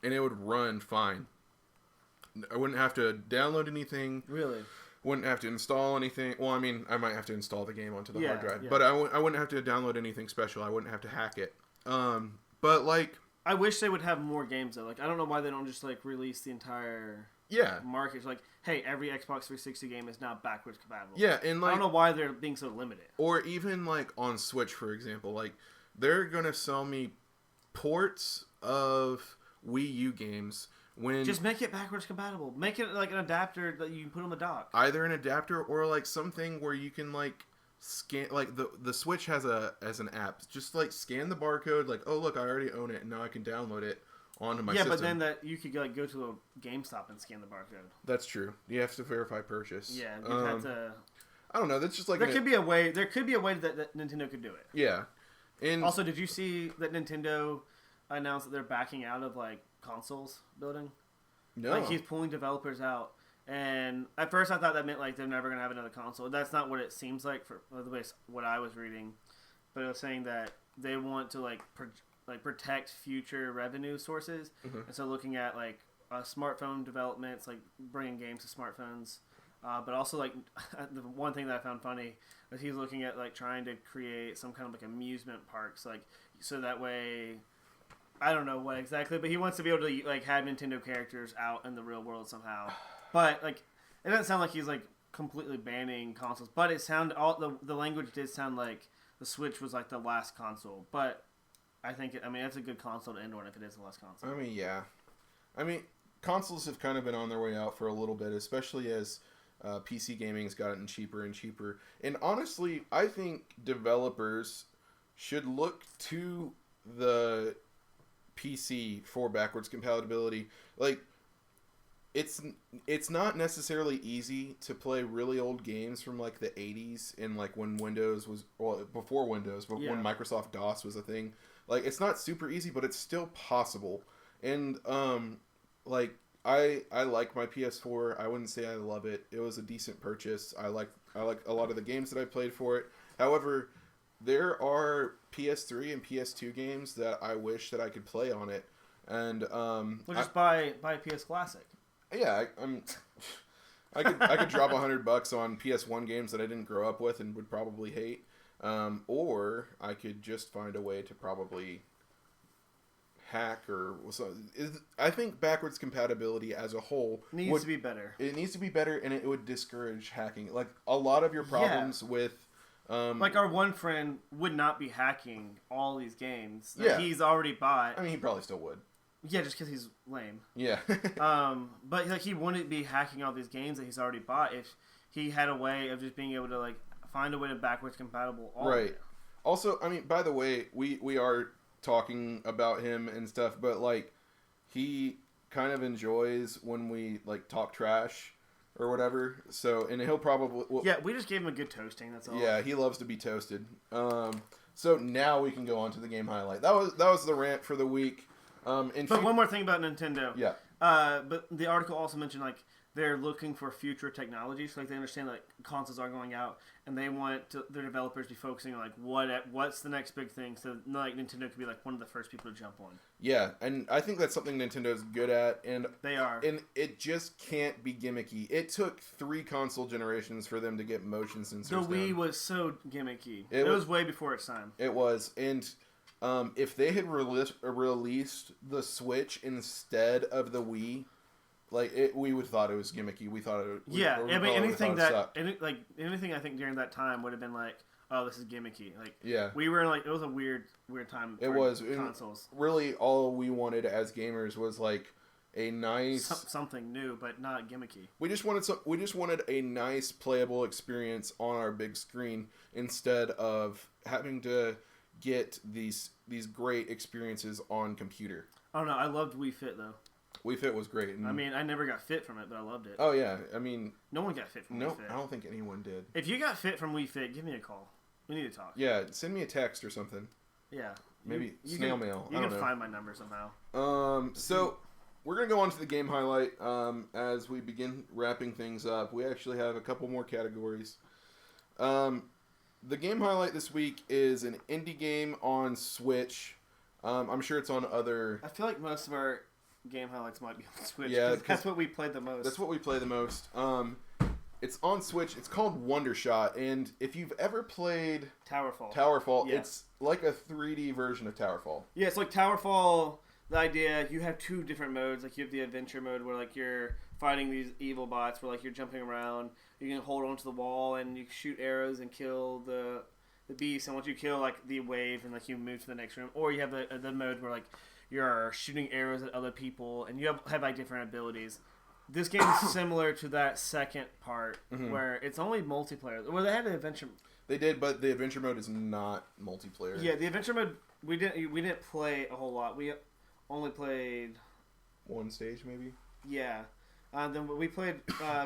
and it would run fine. I wouldn't have to download anything. Really? Wouldn't have to install anything. Well, I mean, I might have to install the game onto the hard drive. Yeah. But I wouldn't have to download anything special. I wouldn't have to hack it. But, like... I wish they would have more games though. Like I don't know why they don't just like release the entire Yeah. market. It's like, hey, every Xbox 360 game is now backwards compatible. Yeah, and, I like... don't know why they're being so limited. Or even, like, on Switch, for example. Like, they're going to sell me ports of Wii U games when... Just make it backwards compatible. Make it like an adapter that you can put on the dock. Either an adapter or, like, something where you can, like, scan... Like, the Switch has an app. Just, like, scan the barcode. Like, oh, look, I already own it. And now I can download it onto my system. But then that you could like go to a GameStop and scan the barcode. That's true. You have to verify purchase. Yeah, you'd have to... I don't know. That's just, like... There could be a way that Nintendo could do it. Yeah. And... Also, did you see that Nintendo announced that they're backing out of like consoles building? No. Like he's pulling developers out. And at first I thought that meant like they're never gonna have another console. That's not what it seems like for the way what I was reading. But it was saying that they want to like protect future revenue sources. Mm-hmm. And so looking at like smartphone developments, like bringing games to smartphones, But also, like, the one thing that I found funny was he's looking at, like, trying to create some kind of, like, amusement parks, like, so that way, I don't know what exactly, but he wants to be able to, like, have Nintendo characters out in the real world somehow. But, like, it doesn't sound like he's, like, completely banning consoles, but the language did sound like the Switch was, like, the last console. But I think, that's a good console to end on if it is the last console. I mean, yeah. I mean, consoles have kind of been on their way out for a little bit, especially as PC gaming's gotten cheaper and cheaper. And honestly, I think developers should look to the PC for backwards compatibility. Like, it's not necessarily easy to play really old games from like the 80s and like when Windows was, well, before Windows, but when Microsoft DOS was a thing. Like, it's not super easy, but it's still possible. And like, I like my PS4. I wouldn't say I love it. It was a decent purchase. I like a lot of the games that I played for it. However, there are PS3 and PS2 games that I wish that I could play on it. And well, just buy a PS Classic. Yeah, I could drop $100 on PS1 games that I didn't grow up with and would probably hate. Or I could just find a way to probably hack or something. I think backwards compatibility as a whole needs to be better. It needs to be better, and it would discourage hacking. Like, a lot of your problems with like, our one friend would not be hacking all these games that he's already bought. I mean, he probably still would. Yeah, just because he's lame. Yeah. But like, he wouldn't be hacking all these games that he's already bought if he had a way of just being able to, like, find a way to backwards compatible all of it. Also, I mean, by the way, we are talking about him and stuff, but like, he kind of enjoys when we like talk trash or whatever. So, and he'll probably we just gave him a good toasting. That's all. Yeah, he loves to be toasted. So now we can go on to the game highlight. That was the rant for the week. But one more thing about Nintendo. Yeah. But the article also mentioned, like, they're looking for future technologies. So, like, they understand, like, consoles are going out, and they want their developers to be focusing on, like, what's the next big thing, so, like, Nintendo could be, like, one of the first people to jump on. Yeah, and I think that's something Nintendo's good at, and they are. And it just can't be gimmicky. It took 3 console generations for them to get motion sensors The Wii down. was so gimmicky. It was way before its time. It was, and if they had released the Switch instead of the Wii, like, we would have thought it was gimmicky. We thought it. I mean, anything I think during that time would have been like, oh, this is gimmicky. Like, we were like, it was a weird time. It was consoles. Really, all we wanted as gamers was like a nice something new, but not gimmicky. We just wanted a nice playable experience on our big screen instead of having to get these great experiences on computer. I don't know. I loved Wii Fit though. Wii Fit was great. I mean, I never got fit from it, but I loved it. Oh yeah, I mean, no one got fit from Wii Fit. I don't think anyone did. If you got fit from Wii Fit, give me a call. We need to talk. Yeah, send me a text or something. Yeah, maybe snail mail. You can find my number somehow. So we're gonna go on to the game highlight. As we begin wrapping things up, we actually have a couple more categories. The game highlight this week is an indie game on Switch. I'm sure it's on other. I feel like most of our game highlights might be on Switch. Yeah, that's what we played the most. That's what we play the most. It's on Switch. It's called Wondershot, and if you've ever played Towerfall, it's like a 3D version of Towerfall. Yeah, it's like Towerfall. The idea, you have 2 different modes. Like, you have the adventure mode where, like, you're fighting these evil bots where, like, you're jumping around. You can hold onto the wall and you shoot arrows and kill the beast. And once you kill, like, the wave, and, like, you move to the next room. Or you have the mode where, like, you're shooting arrows at other people and you have like, different abilities. This game is similar to that second part where it's only multiplayer. Well, they had an adventure. They did, but the adventure mode is not multiplayer. Yeah, the adventure mode we didn't play a whole lot. We only played 1 stage, maybe. Yeah, then we played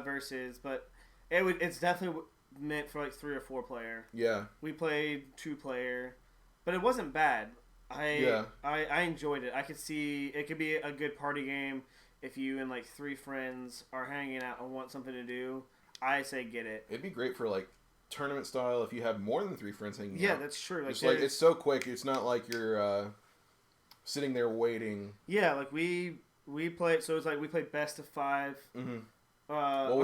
versus, but it's definitely meant for like 3 or 4 player. Yeah, we played 2 player, but it wasn't bad. I enjoyed it. I could see it could be a good party game if you and like 3 friends are hanging out and want something to do. I say get it. It'd be great for like tournament style if you have more than 3 friends hanging out. Yeah, that's true. Like, it's so quick. It's not like you're sitting there waiting. Yeah, like we played. So it's like we played best of 5. we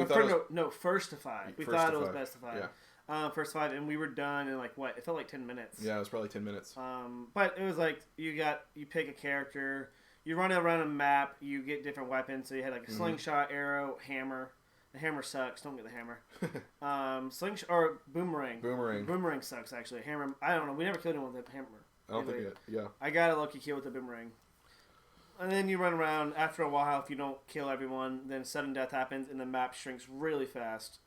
thought it was- First to 5. We First thought to it was 5, best to 5. yeah. First 5, and we were done in like what? It felt like 10 minutes. Yeah, it was probably 10 minutes. But it was like you pick a character, you run around a map, you get different weapons. So you had like a slingshot, arrow, hammer. The hammer sucks. Don't get the hammer. Slingshot or boomerang. Boomerang sucks actually. Hammer. I don't know. We never killed anyone with a hammer. I don't think it. Yeah. I got a lucky kill with the boomerang. And then you run around. After a while, if you don't kill everyone, then sudden death happens, and the map shrinks really fast.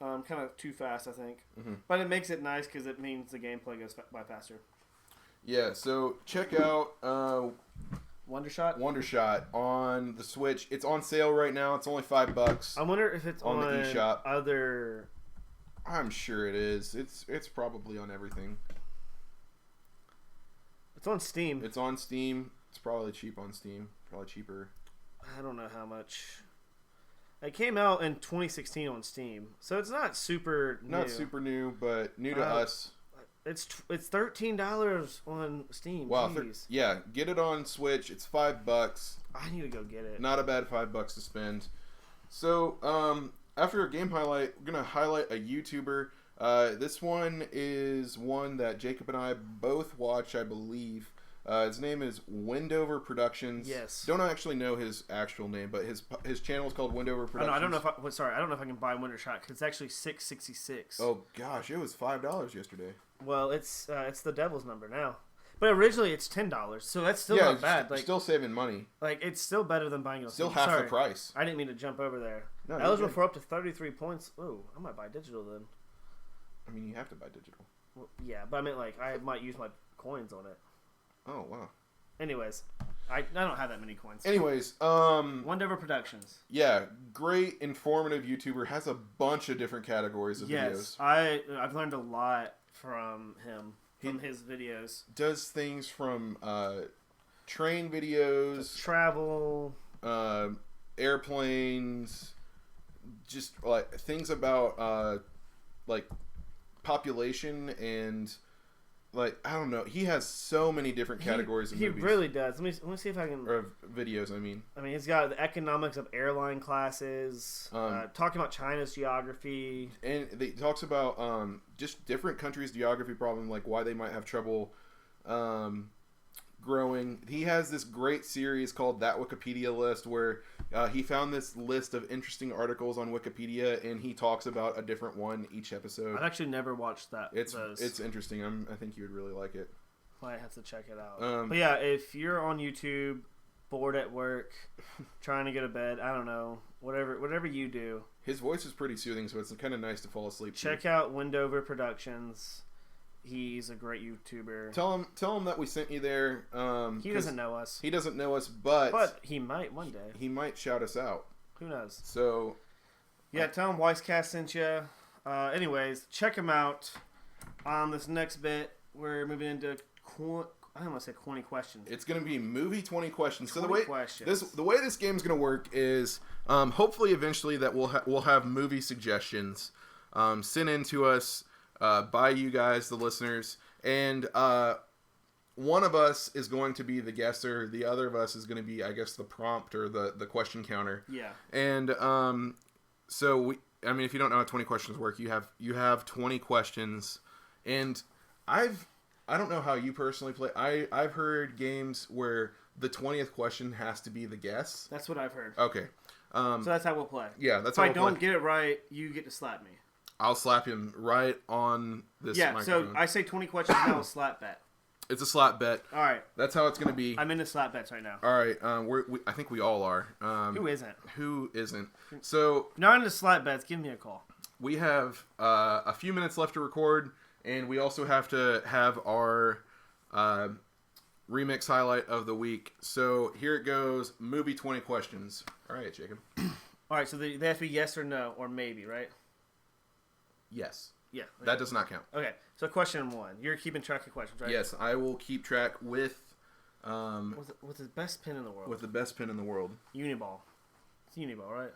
Kind of too fast, I think. Mm-hmm. But it makes it nice because it means the gameplay goes by faster. Yeah. So check out Wondershot. Wondershot on the Switch. It's on sale right now. It's only $5. I wonder if it's on the eShop. Other. I'm sure it is. It's probably on everything. It's on Steam. It's on Steam. It's probably cheap on Steam. Probably cheaper. I don't know how much. It came out in 2016 on Steam, so it's not super new. Not super new, but new to us. It's $13 on Steam. Wow. Jeez. Yeah, get it on Switch. It's $5. I need to go get it. Not a bad $5 to spend. So, after a game highlight, we're gonna highlight a YouTuber. This one is one that Jacob and I both watch, I believe. His name is Wendover Productions. Yes. Don't actually know his actual name, but his channel is called Wendover Productions. I don't know if I can buy Wondershot because it's actually $6.66. Oh gosh, it was $5 yesterday. Well, it's the devil's number now. But originally it's $10, so that's still not bad. You're still saving money. Like it's still better than buying it. Still half the price. I didn't mean to jump over there. No, eligible for up to 33 points. Ooh, I might buy digital then. I mean, you have to buy digital. Well, yeah, but I meant like I might use my coins on it. Oh wow. Anyways, I don't have that many coins. Anyways, Wendover Productions. Yeah, great, informative YouTuber. Has a bunch of different categories of videos. I've learned a lot from him, from his videos. Does things from train videos, travel, airplanes, just like things about like population and like I don't know. He has so many different categories of movies. He really does. Let me see if I can. Or videos, I mean. I mean, he's got the economics of airline classes, talking about China's geography, and he talks about just different countries' geography problem, like why they might have trouble growing. He has this great series called That Wikipedia List, where he found this list of interesting articles on Wikipedia, and he talks about a different one each episode. I've actually never watched that. It's interesting. I think you would really like it. Might have to check it out. But yeah, if you're on YouTube, bored at work, trying to go to bed, I don't know, whatever you do. His voice is pretty soothing, so it's kind of nice to fall asleep to. Check out Wendover Productions. He's a great YouTuber. Tell him that we sent you there. He doesn't know us. He doesn't know us, but he might one day. He might shout us out. Who knows? So, yeah, tell him Wisecast sent you. Anyways, check him out. On this next bit, we're moving into I almost said 20 questions. It's going to be movie 20 questions. 20 so questions. the way this game's going to work is hopefully eventually that we'll have movie suggestions sent in to us by you guys, the listeners, and one of us is going to be the guesser. The other of us is going to be, I guess, the prompt or the question counter. Yeah. And so if you don't know how 20 questions work, you have 20 questions, and I don't know how you personally play. I've heard games where the 20th question has to be the guess. That's what I've heard. Okay. So that's how we'll play. Yeah, that's if how I don't get it right, you get to slap me. I'll slap him right on this microphone. So I say 20 questions now, a slap bet. It's a slap bet. All right. That's how it's going to be. I'm into slap bets right now. All right. I think we all are. Who isn't? Who isn't? So not into slap bets. Give me a call. We have a few minutes left to record, and we also have to have our remix highlight of the week. So here it goes. Movie 20 questions. All right, Jacob. All right. So they have to be yes or no or maybe, right? Yes. Yeah. Okay. That does not count. Okay. So question 1. You're keeping track of questions, right? Yes, I will keep track with with the best pin in the world. with the best pin in the world. Uniball. It's Uniball, right?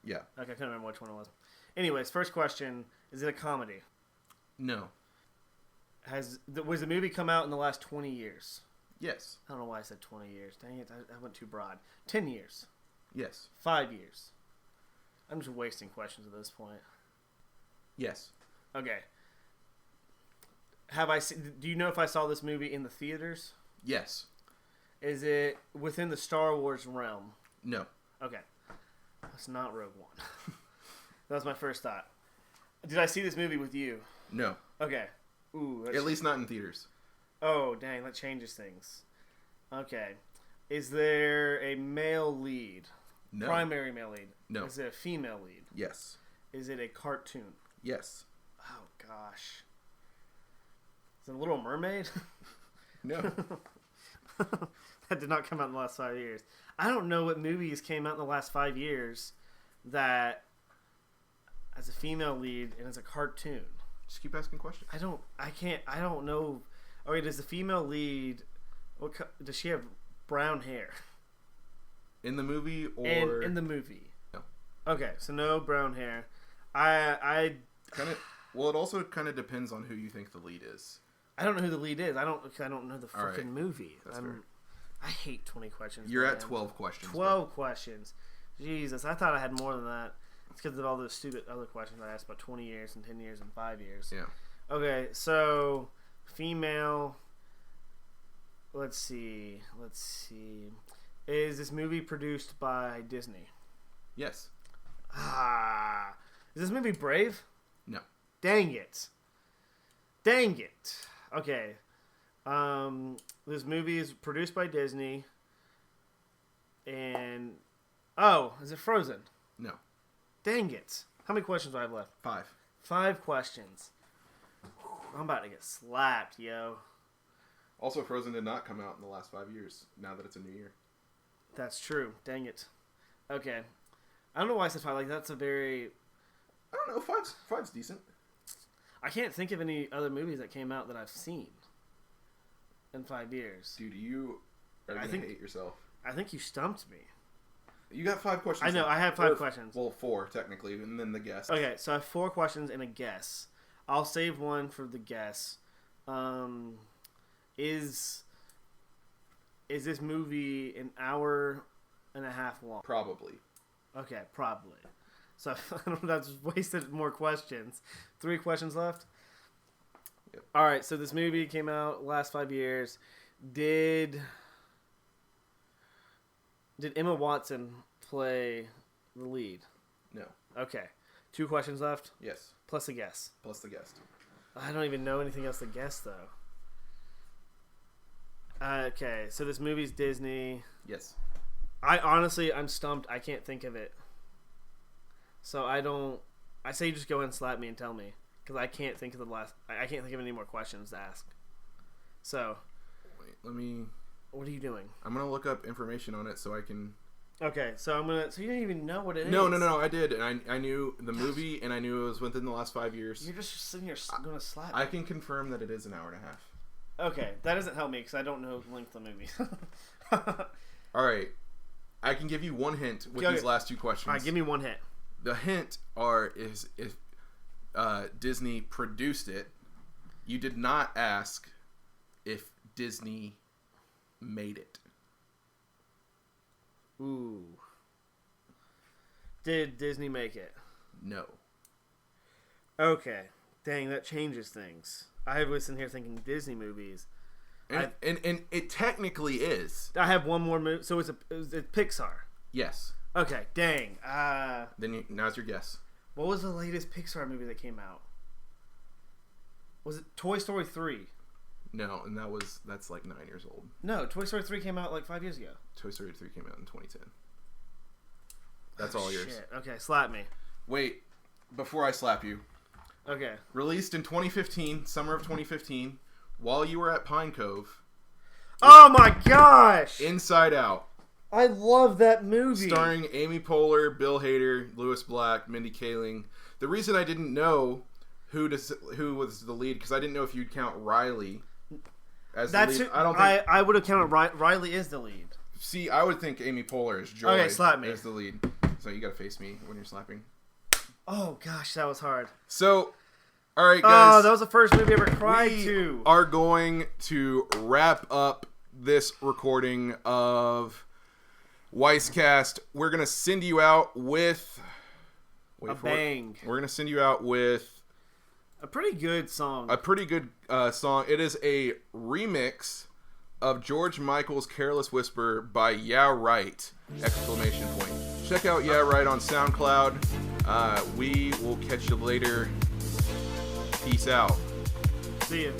Yeah. Okay, I couldn't remember which one it was. Anyways, first question: is it a comedy? No. Was the movie come out in the last 20 years? Yes. I don't know why I said 20 years. Dang it, I went too broad. 10 years. Yes. 5 years. I'm just wasting questions at this point. Yes. Okay. Do you know if I saw this movie in the theaters? Yes. Is it within the Star Wars realm? No. Okay. That's not Rogue One. That was my first thought. Did I see this movie with you? No. Okay. Ooh. At least not in theaters. Oh, dang. That changes things. Okay. Is there a male lead? No. Primary male lead? No. Is it a female lead? Yes. Is it a cartoon? Yes. Oh, gosh. Is it a Little Mermaid? No. That did not come out in the last 5 years. I don't know what movies came out in the last 5 years that as a female lead and as a cartoon. Just keep asking questions. I don't know. Okay, does the female lead, does she have brown hair? In the movie or In the movie. No. Okay, so no brown hair. I kind of. Well, it also kind of depends on who you think the lead is. I don't know who the lead is. I don't know the All right. freaking movie. That's fair. I hate 20 questions. You're man. at 12 questions. 12 questions. Jesus, I thought I had more than that. It's because of all those stupid other questions I asked about 20 years and 10 years and 5 years. Yeah. Okay, so female. Let's see. Is this movie produced by Disney? Yes. Is this movie Brave? No. Dang it. Okay. This movie is produced by Disney. And is it Frozen? No. Dang it. How many questions do I have left? 5. 5 questions. I'm about to get slapped, yo. Also, Frozen did not come out in the last 5 years. Now that it's a new year. That's true. Dang it. Okay. I don't know why I said 5. Like, that's a very... I don't know. Five's decent. I can't think of any other movies that came out that I've seen in 5 years. Dude, you are I gonna think- hate yourself. I think you stumped me. You got 5 questions. I know, I have 5 questions. Well, 4 technically, and then the guess. Okay, so I have 4 questions and a guess. I'll save one for the guess. Is this movie an hour and a half long? Probably. Okay, probably. So I don't know, that's wasted more questions. 3 questions left? Yep. Alright, so this movie came out last 5 years. Did Emma Watson play the lead? No. Okay. 2 questions left, Yes. plus a guess. Plus the guest. I don't even know anything else to guess, though. Okay, so this movie's Disney. Yes. I'm stumped. I can't think of it. So I say you just go ahead and slap me and tell me. Because I can't think of I can't think of any more questions to ask. So, Wait, let me... what are you doing? I'm going to look up information on it so I can... Okay, so so you don't even know what it is? No, I did. And I knew the movie, and I knew it was within the last 5 years. You're just sitting here going to slap me. I can confirm that it is an hour and a half. Okay, that doesn't help me because I don't know the length of the movie. All right. I can give you one hint with Okay. these last 2 questions. All right, give me one hint. The hint is if Disney produced it. You did not ask if Disney made it. Ooh. Did Disney make it? No. Okay. Dang, that changes things. I was sitting here thinking Disney movies. And it technically is. I have one more movie. So it's Pixar. Yes. Okay, dang. Now's your guess. What was the latest Pixar movie that came out? Was it Toy Story 3? No, and that's like 9 years old. No, Toy Story 3 came out like 5 years ago. Toy Story 3 came out in 2010. That's all yours. Shit. Okay, slap me. Wait, before I slap you. Okay. Released in 2015, summer of 2015, while you were at Pine Cove. Oh my gosh! Inside Out. I love that movie. Starring Amy Poehler, Bill Hader, Lewis Black, Mindy Kaling. The reason I didn't know who was the lead, because I didn't know if you'd count Riley as the lead. I would have counted Riley is the lead. See, I would think Amy Poehler is Joy Okay, slap me. as the lead. So you gotta face me when you're slapping. Oh gosh, that was hard. So, all right, guys. Oh, that was the first movie I ever cried we to. are going to wrap up this recording of Weisscast. We're gonna send you out with Wait a for it. bang. We're gonna send you out with A pretty good song. a pretty good song. It is a remix of George Michael's "Careless Whisper" by Yeah Right! ! Check out Yeah Right on SoundCloud. We will catch you later. Peace out. See ya.